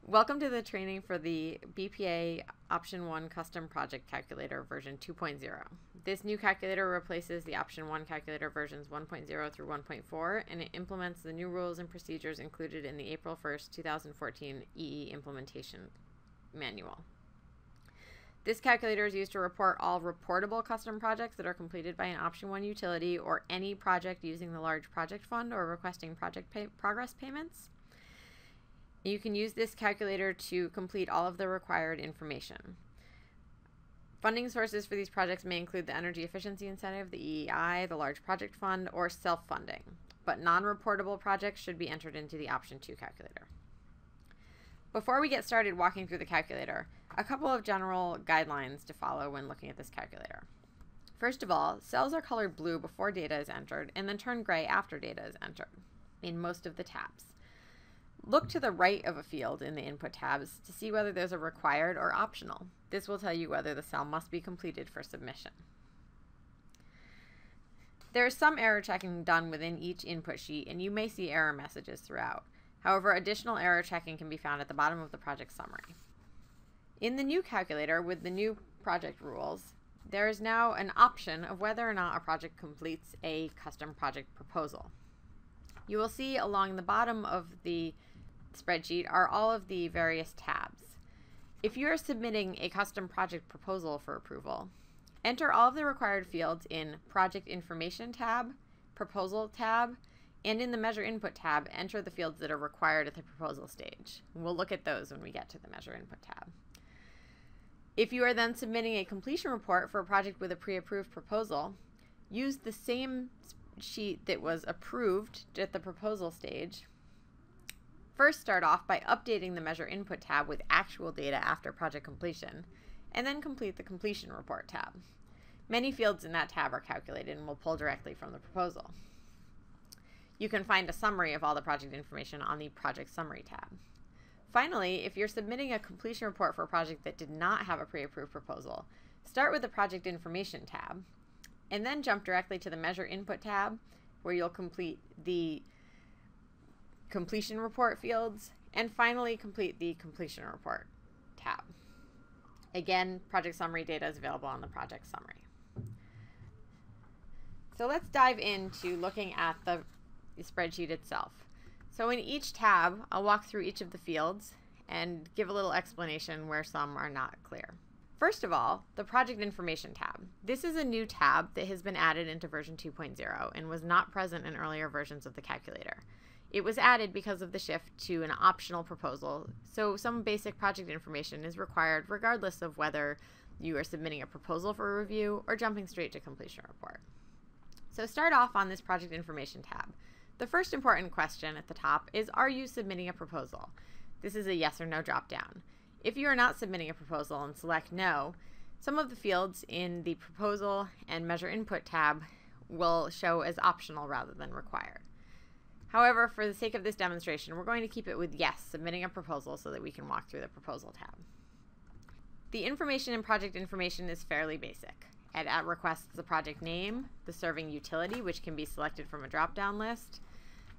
Welcome to the training for the BPA Option 1 Custom Project Calculator version 2.0. This new calculator replaces the Option 1 calculator versions 1.0 through 1.4, and it implements the new rules and procedures included in the April 1st, 2014 EE Implementation Manual. This calculator is used to report all reportable custom projects that are completed by an Option 1 utility or any project using the large project fund or requesting project progress payments. You can use this calculator to complete all of the required information. Funding sources for these projects may include the Energy Efficiency Incentive, the EEI, the Large Project Fund, or self-funding, but non-reportable projects should be entered into the Option 2 calculator. Before we get started walking through the calculator, a couple of general guidelines to follow when looking at this calculator. First of all, cells are colored blue before data is entered and then turn gray after data is entered in most of the tabs. Look to the right of a field in the input tabs to see whether there's a required or optional. This will tell you whether the cell must be completed for submission. There is some error checking done within each input sheet, and you may see error messages throughout. However, additional error checking can be found at the bottom of the project summary. In the new calculator with the new project rules, there is now an option of whether or not a project completes a custom project proposal. You will see along the bottom of the spreadsheet are all of the various tabs. If you are submitting a custom project proposal for approval, enter all of the required fields in Project Information tab, Proposal tab, and in the Measure Input tab, enter the fields that are required at the proposal stage. We'll look at those when we get to the Measure Input tab. If you are then submitting a completion report for a project with a pre-approved proposal, use the same sheet that was approved at the proposal stage. First, start off by updating the Measure Input tab with actual data after project completion, and then complete the Completion Report tab. Many fields in that tab are calculated and will pull directly from the proposal. You can find a summary of all the project information on the Project Summary tab. Finally, if you're submitting a completion report for a project that did not have a pre-approved proposal, start with the Project Information tab, and then jump directly to the Measure Input tab, where you'll complete the Completion Report fields, and finally complete the Completion Report tab. Again, Project Summary data is available on the Project Summary. So let's dive into looking at the spreadsheet itself. So in each tab, I'll walk through each of the fields and give a little explanation where some are not clear. First of all, the Project Information tab. This is a new tab that has been added into version 2.0 and was not present in earlier versions of the calculator. It was added because of the shift to an optional proposal, so some basic project information is required regardless of whether you are submitting a proposal for a review or jumping straight to completion report. So start off on this Project Information tab. The first important question at the top is, are you submitting a proposal? This is a yes or no drop-down. If you are not submitting a proposal and select no, some of the fields in the Proposal and Measure Input tab will show as optional rather than required. However, for the sake of this demonstration, we're going to keep it with yes, submitting a proposal, so that we can walk through the Proposal tab. The information in Project Information is fairly basic. It requests the project name, the serving utility, which can be selected from a drop-down list,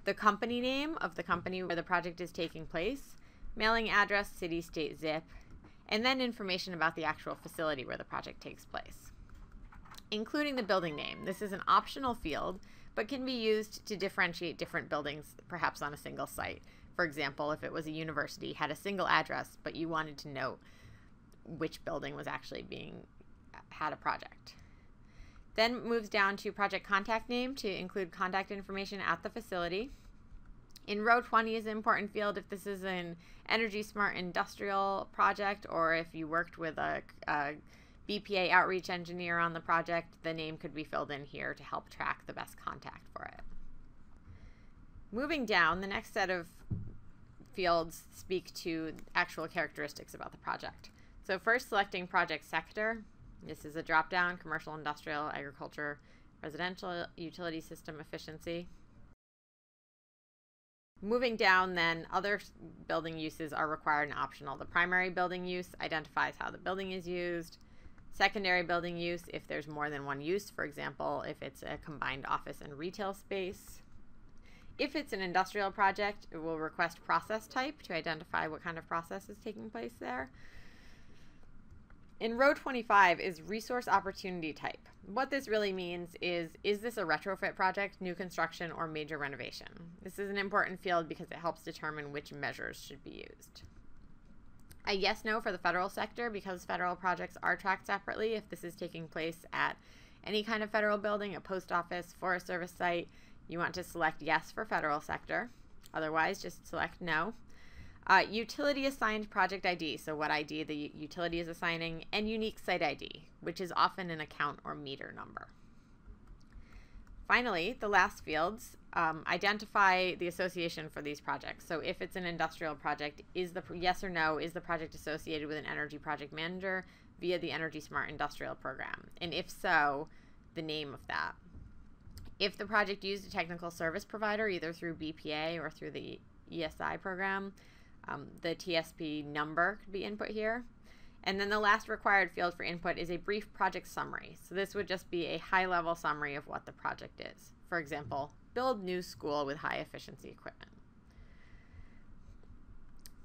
the company name of the company where the project is taking place, mailing address, city, state, zip, and then information about the actual facility where the project takes place, including the building name. This is an optional field, but can be used to differentiate different buildings, perhaps on a single site. For example, if it was a university, had a single address, but you wanted to note which building was actually had a project. Then moves down to project contact name to include contact information at the facility. In row 20 is an important field if this is an energy smart industrial project, or if you worked with a BPA outreach engineer on the project, the name could be filled in here to help track the best contact for it. Moving down, the next set of fields speak to actual characteristics about the project. So first, selecting project sector. This is a drop-down: commercial, industrial, agriculture, residential, utility system efficiency. Moving down, then, other building uses are required and optional. The primary building use identifies how the building is used. Secondary building use, if there's more than one use, for example, if it's a combined office and retail space. If it's an industrial project, it will request process type to identify what kind of process is taking place there. In row 25 is resource opportunity type. What this really means is this a retrofit project, new construction, or major renovation? This is an important field because it helps determine which measures should be used. A yes/no for the federal sector, because federal projects are tracked separately. If this is taking place at any kind of federal building, a post office, Forest Service site, you want to select yes for federal sector. Otherwise, just select no. Utility assigned project ID, so what ID the utility is assigning, and unique site ID, which is often an account or meter number. Finally, the last fields identify the association for these projects. So if it's an industrial project, is the yes or no, is the project associated with an energy project manager via the Energy Smart Industrial Program? And if so, the name of that. If the project used a technical service provider, either through BPA or through the ESI program, the TSP number could be input here. And then the last required field for input is a brief project summary. So this would just be a high-level summary of what the project is. For example, build new school with high-efficiency equipment.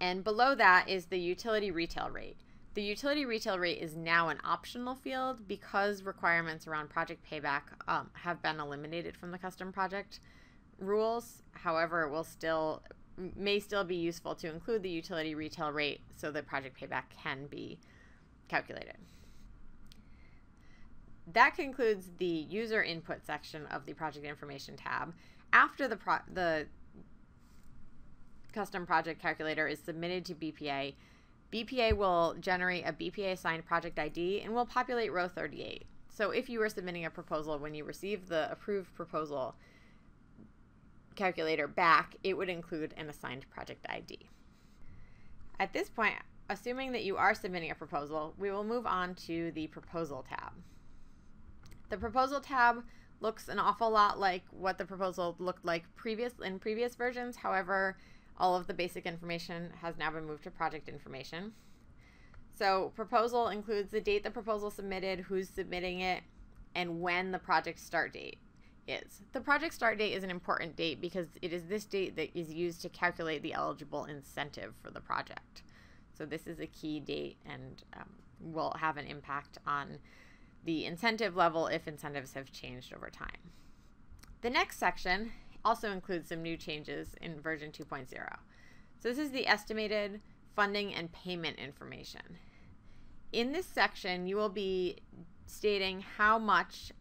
And below that is the utility retail rate. The utility retail rate is now an optional field because requirements around project payback have been eliminated from the custom project rules. However, it may still be useful to include the utility retail rate so that project payback can be calculated. That concludes the user input section of the project information tab. After the custom project calculator is submitted to BPA, BPA will generate a BPA assigned project ID and will populate row 38. So if you were submitting a proposal, when you receive the approved proposal calculator back, it would include an assigned project ID. At this point, assuming that you are submitting a proposal, we will move on to the proposal tab. The proposal tab looks an awful lot like what the proposal looked like in previous versions. However, all of the basic information has now been moved to project information. So proposal includes the date the proposal submitted, who's submitting it, and when the project start date is. The project start date is an important date because it is this date that is used to calculate the eligible incentive for the project. So this is a key date and will have an impact on the incentive level if incentives have changed over time. The next section also includes some new changes in version 2.0. So this is the estimated funding and payment information. In this section, you will be stating how much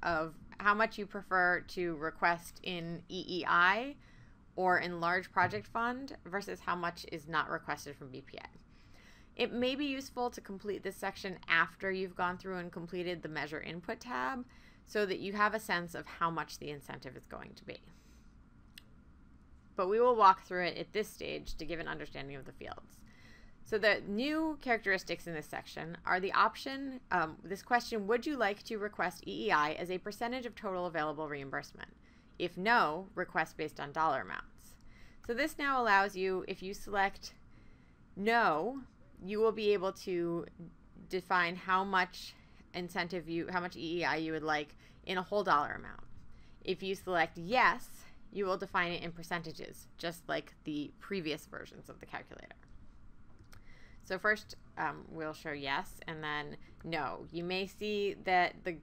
you prefer to request in EEI or in large project fund versus how much is not requested from BPA. It may be useful to complete this section after you've gone through and completed the Measure Input tab so that you have a sense of how much the incentive is going to be. But we will walk through it at this stage to give an understanding of the fields. So the new characteristics in this section are the option, this question, would you like to request EEI as a percentage of total available reimbursement? If no, request based on dollar amounts. So this now allows you, if you select no, you will be able to define how much how much EEI you would like in a whole dollar amount. If you select yes, you will define it in percentages, just like the previous versions of the calculator. So first, we'll show yes and then no. You may see that the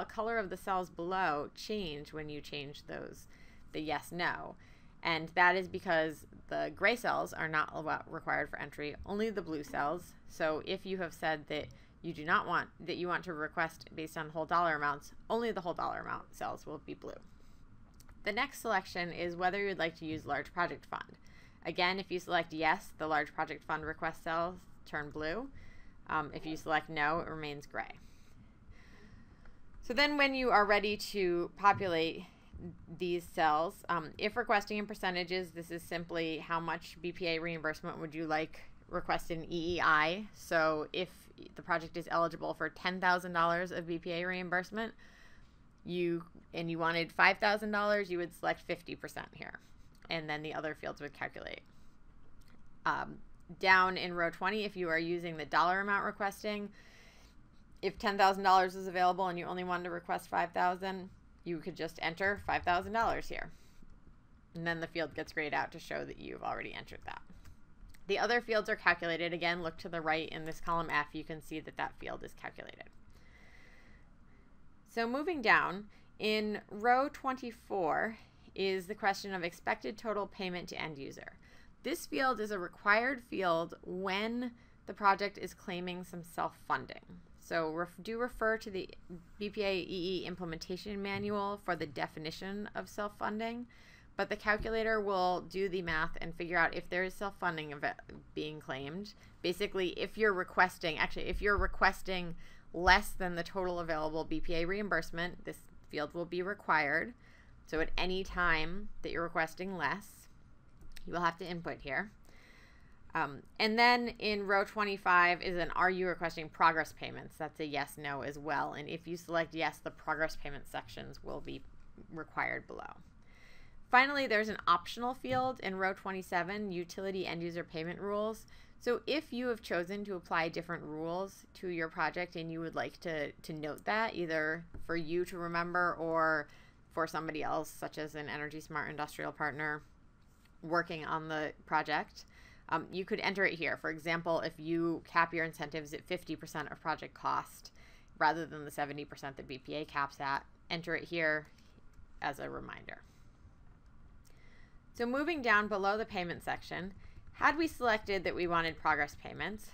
color of the cells below change when you change the yes, no. And that is because the gray cells are not required for entry, only the blue cells. So if you have said that you want to request based on whole dollar amounts, only the whole dollar amount cells will be blue. The next selection is whether you'd like to use large project fund. Again, if you select yes, the large project fund request cells turn blue. If you select no, it remains gray. So then when you are ready to populate these cells, if requesting in percentages, this is simply how much BPA reimbursement would you like requested in EEI. So if the project is eligible for $10,000 of BPA reimbursement, you wanted $5,000, you would select 50% here, and then the other fields would calculate. Down in row 20, if you are using the dollar amount requesting, if $10,000 is available and you only wanted to request $5,000, you could just enter $5,000 here. And then the field gets grayed out to show that you've already entered that. The other fields are calculated. Again, look to the right in this column F. You can see that that field is calculated. So moving down, in row 24 is the question of expected total payment to end user. This field is a required field when the project is claiming some self-funding. So do refer to the BPA EE implementation manual for the definition of self-funding, but the calculator will do the math and figure out if there is self-funding being claimed. Basically, if you're requesting less than the total available BPA reimbursement, this field will be required. So at any time that you're requesting less, you will have to input here. And then in row 25 is an are you requesting progress payments? That's a yes, no as well. And if you select yes, the progress payment sections will be required below. Finally, there's an optional field in row 27, utility end user payment rules. So if you have chosen to apply different rules to your project and you would like to note that, either for you to remember or for somebody else, such as an Energy Smart Industrial partner working on the project, you could enter it here. For example, if you cap your incentives at 50% of project cost rather than the 70% that BPA caps at, enter it here as a reminder. So moving down below the payment section, had we selected that we wanted progress payments,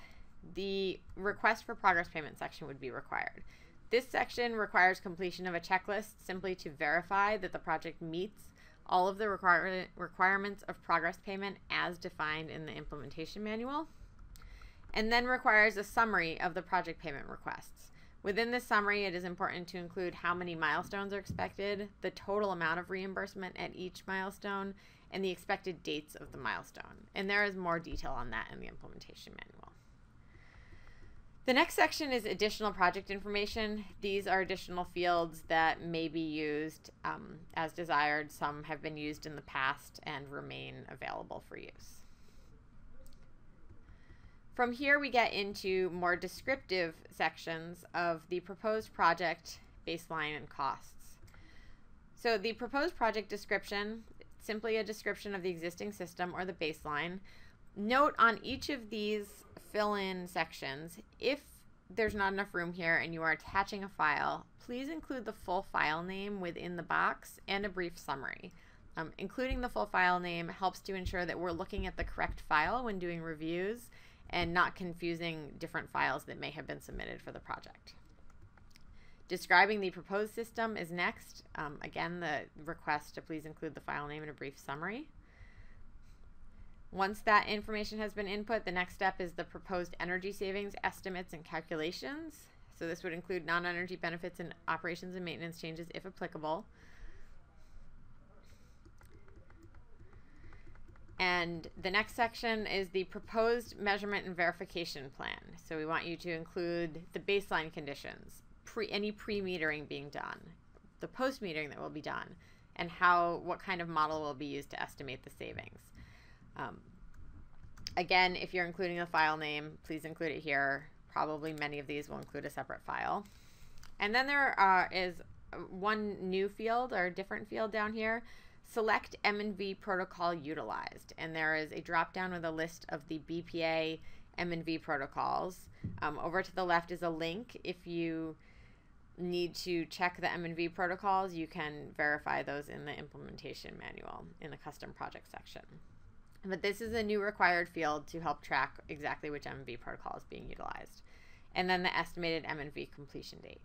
the request for progress payment section would be required. This section requires completion of a checklist simply to verify that the project meets all of the requirements of progress payment as defined in the implementation manual, and then requires a summary of the project payment requests. Within this summary, it is important to include how many milestones are expected, the total amount of reimbursement at each milestone, and the expected dates of the milestone. And there is more detail on that in the implementation manual. The next section is additional project information. These are additional fields that may be used as desired. Some have been used in the past and remain available for use. From here, we get into more descriptive sections of the proposed project, baseline, and costs. So the proposed project description, simply a description of the existing system or the baseline. Note on each of these fill-in sections, if there's not enough room here and you are attaching a file, please include the full file name within the box and a brief summary. Including the full file name helps to ensure that we're looking at the correct file when doing reviews and not confusing different files that may have been submitted for the project. Describing the proposed system is next. Again, the request to please include the file name and a brief summary. Once that information has been input, the next step is the proposed energy savings estimates and calculations. So this would include non-energy benefits and operations and maintenance changes if applicable. And the next section is the proposed measurement and verification plan. So we want you to include the baseline conditions, any pre-metering being done, the post-metering that will be done, and what kind of model will be used to estimate the savings. Again, if you're including a file name, please include it here. Probably many of these will include a separate file. And then there is one new field or a different field down here. Select M&V protocol utilized. And there is a drop down with a list of the BPA M&V protocols. Over to the left is a link. If you need to check the M&V protocols, you can verify those in the implementation manual in the custom project section. But this is a new required field to help track exactly which M&V protocol is being utilized. And then the estimated M&V completion date.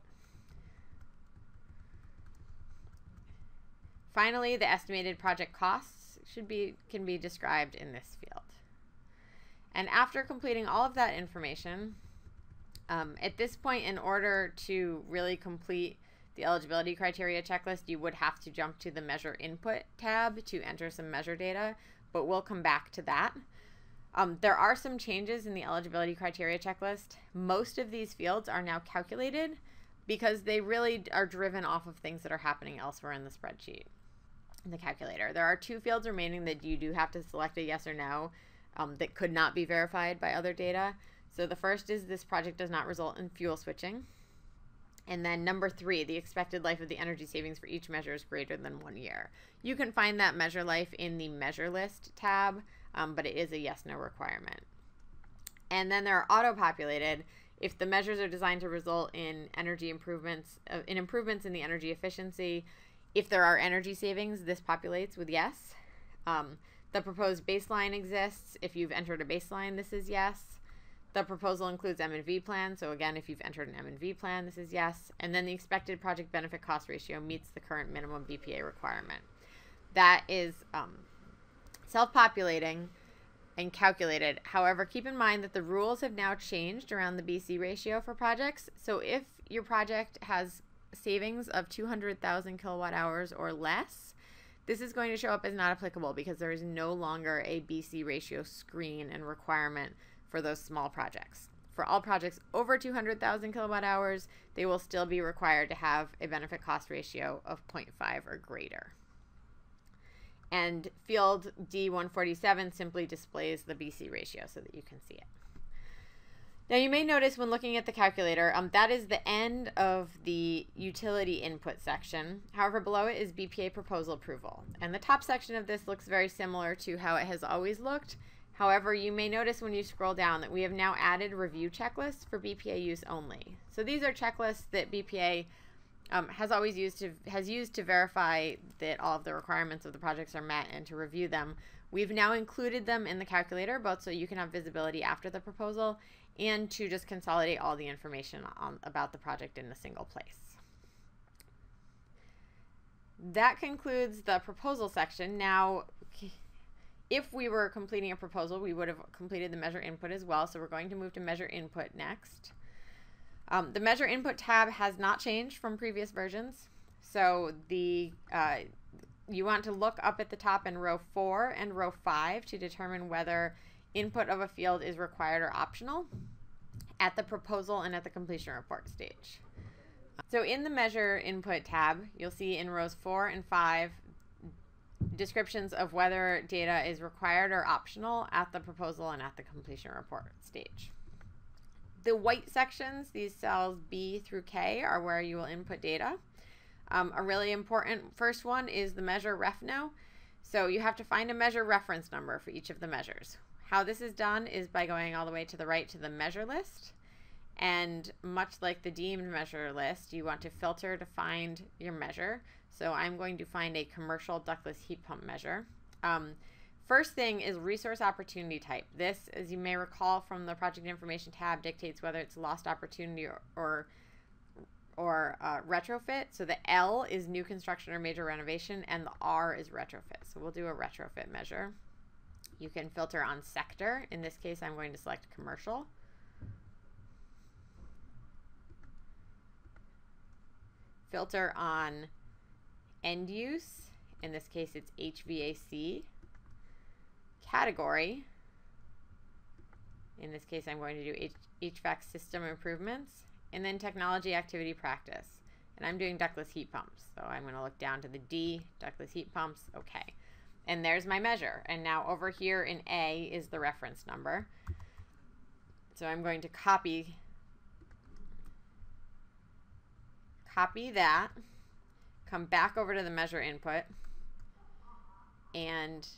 Finally, the estimated project costs can be described in this field. And after completing all of that information, at this point, in order to really complete the eligibility criteria checklist, you would have to jump to the Measure Input tab to enter some measure data, but we'll come back to that. There are some changes in the eligibility criteria checklist. Most of these fields are now calculated because they really are driven off of things that are happening elsewhere in the spreadsheet, in the calculator. There are 2 fields remaining that you do have to select a yes or no that could not be verified by other data. So the first is this project does not result in fuel switching. And then number 3, the expected life of the energy savings for each measure is greater than 1 year. You can find that measure life in the measure list tab, but it is a yes/no requirement. And then they're auto-populated if the measures are designed to result in energy improvements, improvements in the energy efficiency. If there are energy savings, this populates with yes. The proposed baseline exists. If you've entered a baseline, this is yes. The proposal includes M&V plan. So again, if you've entered an M&V plan, this is yes. And then the expected project benefit cost ratio meets the current minimum BPA requirement. That is self-populating and calculated. However, keep in mind that the rules have now changed around the BC ratio for projects. So if your project has savings of 200,000 kilowatt hours or less, this is going to show up as not applicable because there is no longer a BC ratio screen and requirement for those small projects. For all projects over 200,000 kilowatt hours, they will still be required to have a benefit cost ratio of 0.5 or greater. And field D147 simply displays the BC ratio so that you can see it. Now you may notice when looking at the calculator, that is the end of the utility input section. However, below it is BPA proposal approval. And the top section of this looks very similar to how it has always looked. However, you may notice when you scroll down that we have now added review checklists for BPA use only. So these are checklists that BPA has used to verify that all of the requirements of the projects are met and to review them. We've now included them in the calculator, both so you can have visibility after the proposal and to just consolidate all the information about the project in a single place. That concludes the proposal section. Now, if we were completing a proposal, we would have completed the measure input as well. So we're going to move to measure input next. The measure input tab has not changed from previous versions. So you want to look up at the top in row 4 and row 5 to determine whether input of a field is required or optional at the proposal and at the completion report stage. So in the measure input tab, you'll see in rows 4 and 5 descriptions of whether data is required or optional at the proposal and at the completion report stage. The white sections, these cells B through K, are where you will input data. A really important first one is the measure refno. So you have to find a measure reference number for each of the measures. How this is done is by going all the way to the right to the measure list. And much like the deemed measure list, you want to filter to find your measure. So I'm going to find a commercial ductless heat pump measure. First thing is resource opportunity type. This, as you may recall from the project information tab, dictates whether it's lost opportunity or retrofit. So the L is new construction or major renovation, and the R is retrofit. So we'll do a retrofit measure. You can filter on sector. In this case, I'm going to select commercial. Filter on end use. In this case, it's HVAC. Category. In this case, I'm going to do HVAC system improvements. And then technology activity practice. And I'm doing ductless heat pumps. So I'm going to look down to the D, ductless heat pumps. Okay. And there's my measure. And now over here in A is the reference number. So I'm going to copy that, come back over to the measure input, and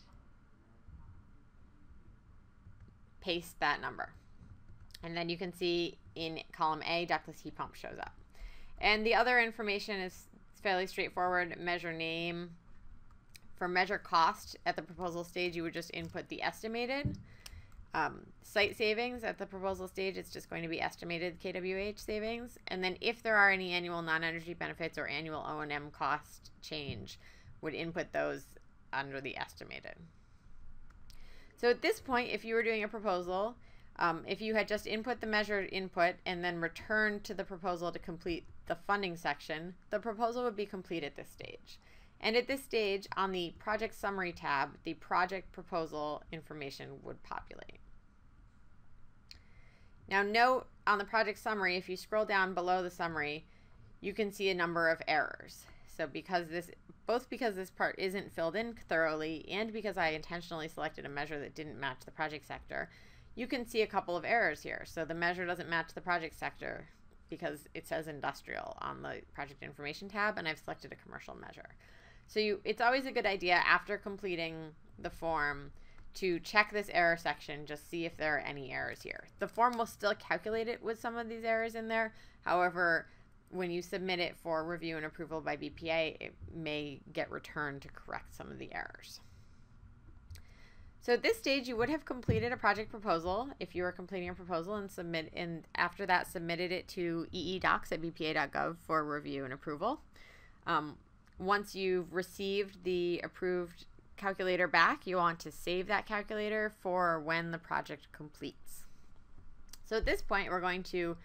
paste that number. And then you can see in column A, ductless heat pump shows up. And the other information is fairly straightforward. Measure name. For measure cost at the proposal stage, you would just input the estimated. Site savings at the proposal stage, it's just going to be estimated kWh savings. And then if there are any annual non-energy benefits or annual O&M cost change, would input those under the estimated. So at this point, if you were doing a proposal, if you had just input the measured input and then returned to the proposal to complete the funding section, the proposal would be complete at this stage. And at this stage, on the project summary tab, the project proposal information would populate. Now note on the project summary, if you scroll down below the summary, you can see a number of errors. So both because this part isn't filled in thoroughly and because I intentionally selected a measure that didn't match the project sector, you can see a couple of errors here. So the measure doesn't match the project sector. because it says industrial on the project information tab, and I've selected a commercial measure. So it's always a good idea after completing the form to check this error section, just see if there are any errors here. The form will still calculate it with some of these errors in there. However, when you submit it for review and approval by BPA, it may get returned to correct some of the errors. So at this stage, you would have completed a project proposal if you were completing a proposal and after that submitted it to eedocs@bpa.gov for review and approval. Once you've received the approved calculator back, you want to save that calculator for when the project completes. So at this point, we're going to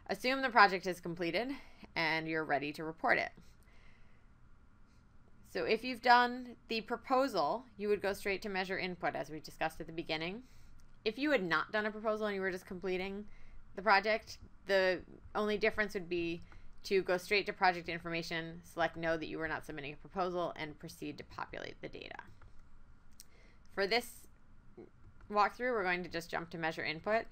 assume the project is completed and you're ready to report it. So if you've done the proposal, you would go straight to measure input as we discussed at the beginning. If you had not done a proposal and you were just completing the project, the only difference would be to go straight to project information, select no that you were not submitting a proposal, and proceed to populate the data. For this walkthrough, we're going to just jump to measure input.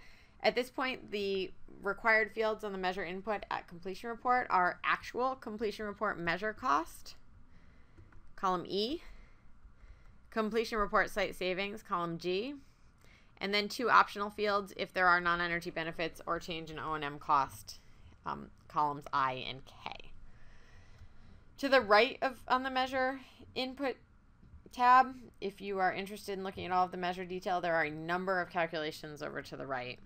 At this point, the required fields on the measure input at completion report are actual completion report measure cost, column E, completion report site savings, column G, and then 2 optional fields if there are non-energy benefits or change in O&M cost, columns I and K. To the right on the measure input tab, if you are interested in looking at all of the measure detail, there are a number of calculations over to the right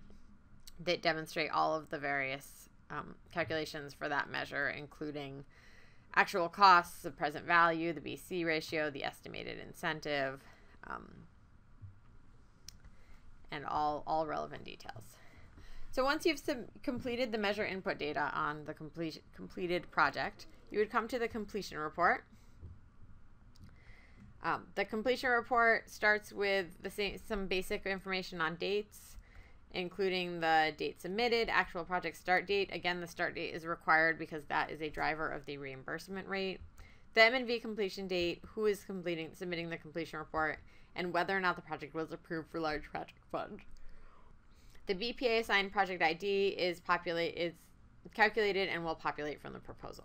that demonstrate all of the various calculations for that measure, including actual costs, the present value, the BC ratio, the estimated incentive, and all relevant details. So once you've completed the measure input data on the completed project, you would come to the completion report. The completion report starts with some basic information on dates, including the date submitted, actual project start date. Again, the start date is required because that is a driver of the reimbursement rate. The M&V completion date, who is submitting the completion report, and whether or not the project was approved for large project fund. The BPA assigned project ID is calculated and will populate from the proposal.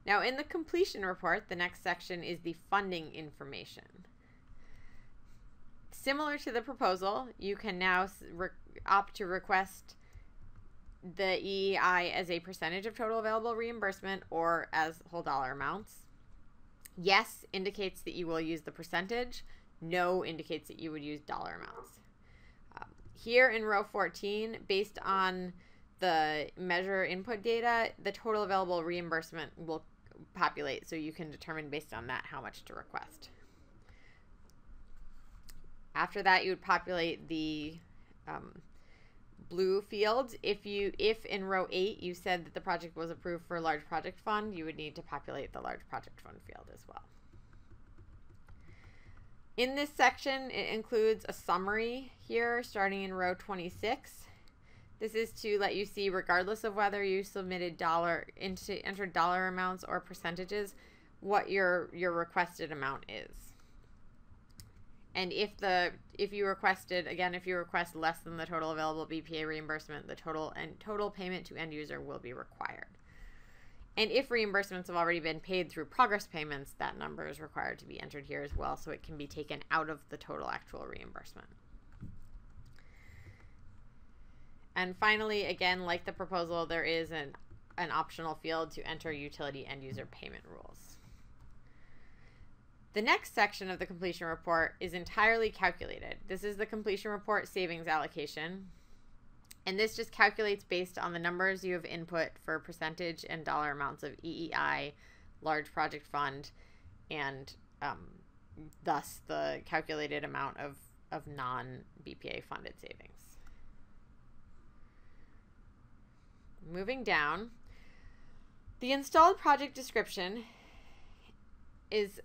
Now in the completion report, the next section is the funding information. Similar to the proposal, you can now opt to request the EEI as a percentage of total available reimbursement or as whole dollar amounts. Yes indicates that you will use the percentage. No indicates that you would use dollar amounts. Here in row 14, based on the measure input data, the total available reimbursement will populate, so you can determine based on that how much to request. After that, you would populate the blue fields. If in row 8 you said that the project was approved for a large project fund, you would need to populate the large project fund field as well. In this section, it includes a summary here starting in row 26. This is to let you see, regardless of whether you submitted entered dollar amounts or percentages, what your requested amount is. And if you request less than the total available BPA reimbursement, the total payment to end user will be required. And if reimbursements have already been paid through progress payments, that number is required to be entered here as well, so it can be taken out of the total actual reimbursement. And finally, again, like the proposal, there is an optional field to enter utility end user payment rules. The next section of the completion report is entirely calculated. This is the completion report savings allocation. And this just calculates based on the numbers you have input for percentage and dollar amounts of EEI, large project fund, and thus the calculated amount of non-BPA funded savings. Moving down, the installed project description is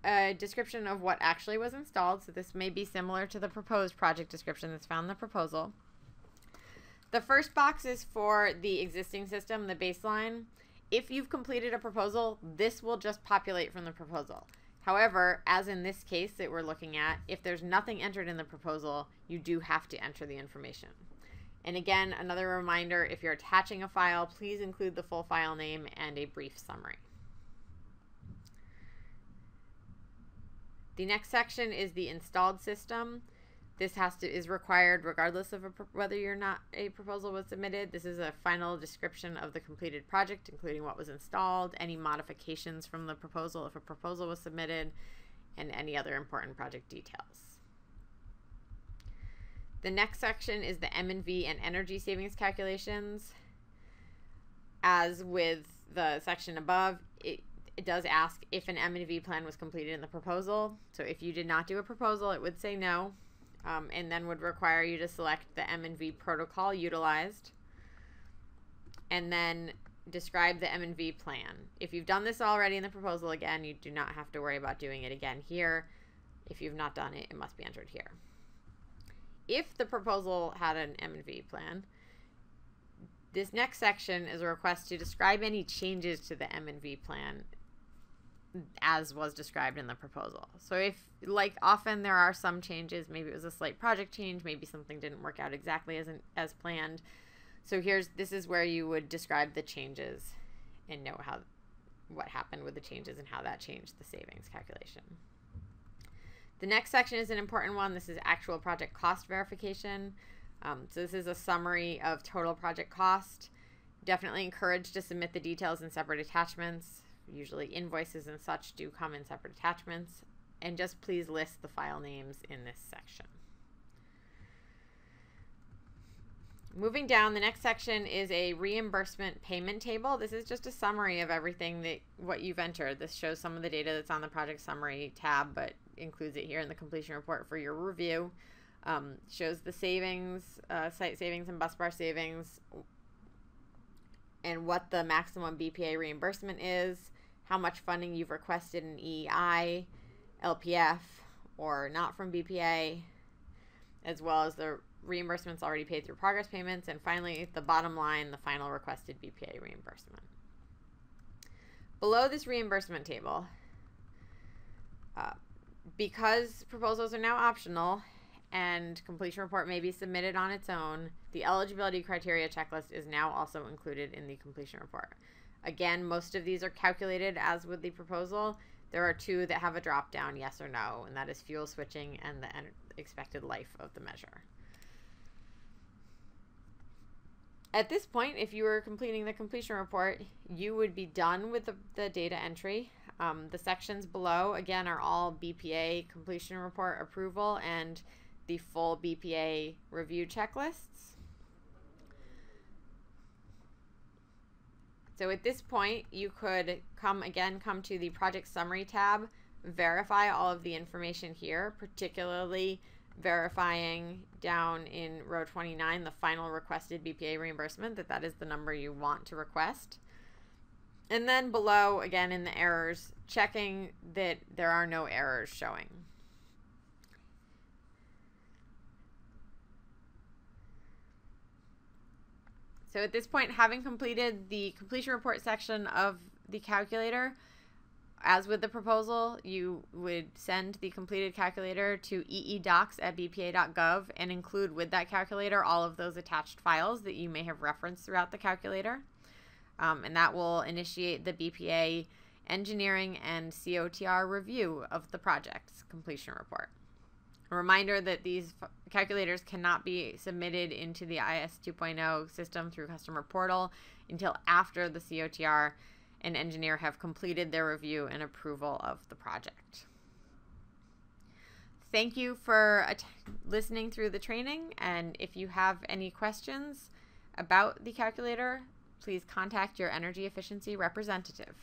a description of what actually was installed. So this may be similar to the proposed project description that's found in the proposal. The first box is for the existing system, the baseline. If you've completed a proposal, this will just populate from the proposal. However, as in this case that we're looking at, if there's nothing entered in the proposal, you do have to enter the information. And again, another reminder, if you're attaching a file, please include the full file name and a brief summary. The next section is the installed system. This is required regardless of whether a proposal was submitted. This is a final description of the completed project, including what was installed, any modifications from the proposal if a proposal was submitted, and any other important project details. The next section is the M&V and energy savings calculations. As with the section above, it does ask if an M&V plan was completed in the proposal. So if you did not do a proposal, it would say no, and then would require you to select the M&V protocol utilized, and then describe the M&V plan. If you've done this already in the proposal, again, you do not have to worry about doing it again here. If you've not done it, it must be entered here. If the proposal had an M&V plan, this next section is a request to describe any changes to the M&V plan as was described in the proposal. So if, like often there are some changes, maybe it was a slight project change, maybe something didn't work out exactly as planned. So this is where you would describe the changes and know what happened with the changes and how that changed the savings calculation. The next section is an important one. This is actual project cost verification. So this is a summary of total project cost. Definitely encouraged to submit the details in separate attachments. Usually invoices and such do come in separate attachments. And just please list the file names in this section. Moving down, the next section is a reimbursement payment table. This is just a summary of everything what you've entered. This shows some of the data that's on the project summary tab, but includes it here in the completion report for your review. Shows the savings, site savings and bus bar savings, and what the maximum BPA reimbursement is, how much funding you've requested in EEI, LPF, or not from BPA, as well as the reimbursements already paid through progress payments, and finally, the bottom line, the final requested BPA reimbursement. Below this reimbursement table, because proposals are now optional and completion report may be submitted on its own, the eligibility criteria checklist is now also included in the completion report. Again, most of these are calculated as with the proposal. There are two that have a drop down, yes or no, and that is fuel switching and the expected life of the measure. At this point, if you were completing the completion report, you would be done with the data entry. The sections below, again, are all BPA completion report approval and the full BPA review checklists. So at this point, you could come to the project summary tab, verify all of the information here, particularly verifying down in row 29 the final requested BPA reimbursement, that is the number you want to request. And then below, again in the errors, checking that there are no errors showing. So at this point, having completed the completion report section of the calculator, as with the proposal, you would send the completed calculator to eedocs@bpa.gov and include with that calculator all of those attached files that you may have referenced throughout the calculator. And that will initiate the BPA engineering and COTR review of the project's completion report. A reminder that these calculators cannot be submitted into the IS 2.0 system through customer portal until after the COTR and engineer have completed their review and approval of the project. Thank you for listening through the training, and if you have any questions about the calculator, please contact your energy efficiency representative.